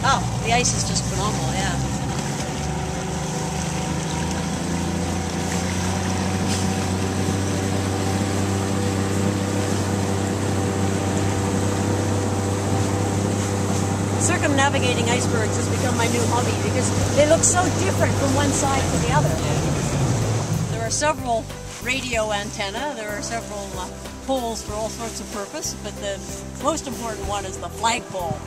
Oh, the ice is just phenomenal, yeah. Circumnavigating icebergs has become my new hobby because they look so different from one side to the other. There are several radio antennae, there are several poles for all sorts of purpose, but the most important one is the flagpole.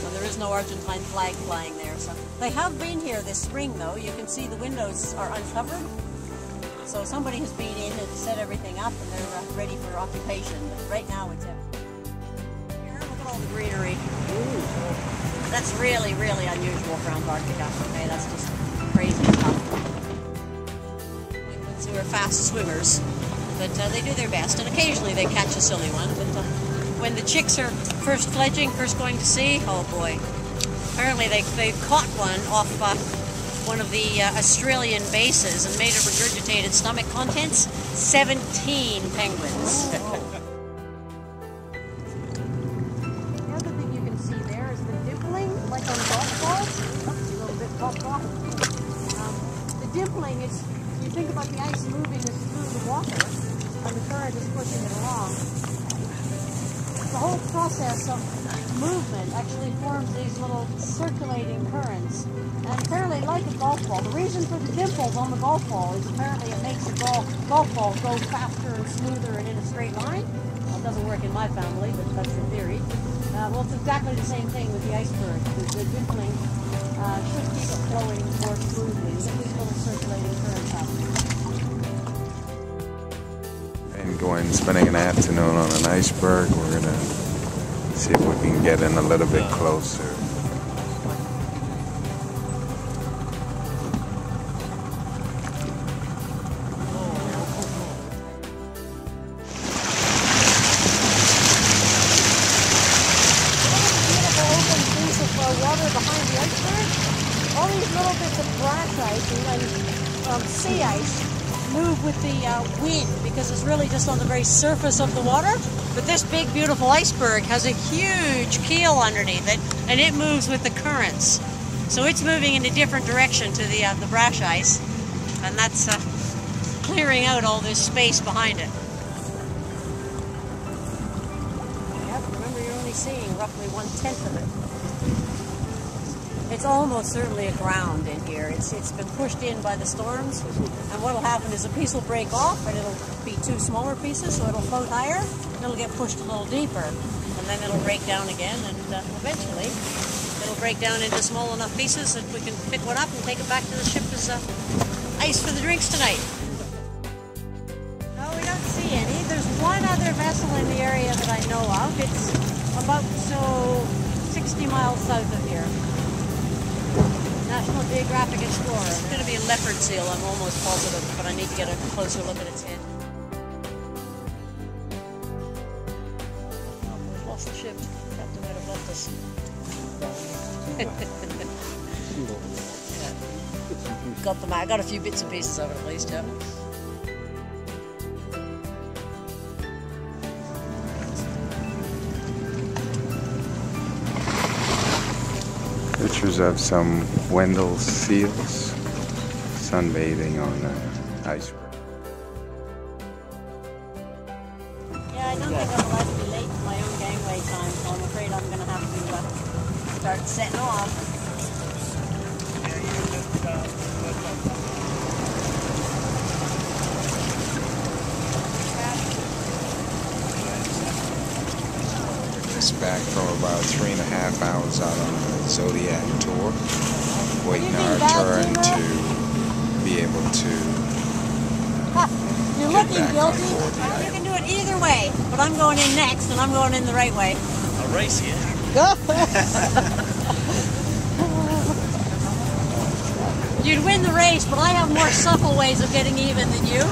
So there is no Argentine flag flying there. So they have been here this spring though. You can see the windows are uncovered. So somebody has been in and set everything up and they're ready for occupation. But right now it's empty. Here, look at all the greenery. Ooh. That's really, really unusual for Antarctica. Okay, that's just crazy stuff. Penguins who are fast swimmers, but they do their best, and occasionally they catch a silly one. But when the chicks are first fledging, first going to sea, oh boy! Apparently they caught one off one of the Australian bases and made a regurgitated stomach contents. 17 penguins. Like on golf balls. Oops, a little bit popped off. The dimpling is, you think about the ice moving us through the water, and the current is pushing it along. The whole process of movement actually forms these little circulating currents. And apparently, like a golf ball, the reason for the dimples on the golf ball is apparently it makes the golf ball go faster and smoother and in a straight line. Well, it doesn't work in my family, but that's the theory. Well, it's exactly the same thing with the iceberg. The dimpling should keep it flowing more smoothly. Look at these little circulating currents happening. And going spending an afternoon on an iceberg. We're going to see if we can get in a little bit closer. Water behind the iceberg. All these little bits of brash ice and sea ice move with the wind because it's really just on the very surface of the water. But this big, beautiful iceberg has a huge keel underneath it, and it moves with the currents. So it's moving in a different direction to the brash ice, and that's clearing out all this space behind it. Yep, remember you're only seeing roughly 1/10 of it. It's almost certainly aground in here. It's been pushed in by the storms, and what will happen is a piece will break off, and it'll be two smaller pieces, so it'll float higher, and it'll get pushed a little deeper, and then it'll break down again, and eventually it'll break down into small enough pieces that we can pick one up and take it back to the ship as ice for the drinks tonight. No, we don't see any. There's one other vessel in the area that I know of. It's about 60 miles south of here. National Geographic Explorer. It's going to be a leopard seal, I'm almost positive, but I need to get a closer look at its head. Oh, we've lost the ship. Captain might have left us. Yeah. Got them out. Got a few bits and pieces of it at least, yeah. Pictures of some Wendell seals sunbathing on the iceberg. Yeah, I don't think I'm allowed to be late for my own gangway time, so I'm afraid I'm going to have to start setting off. Just back from about 3.5 hours out on the Zodiac tour, waiting our turn to be able to You're looking guilty. You can do it either way, but I'm going in next, and I'm going in the right way. I'll race you. You'd win the race, but I have more subtle ways of getting even than you.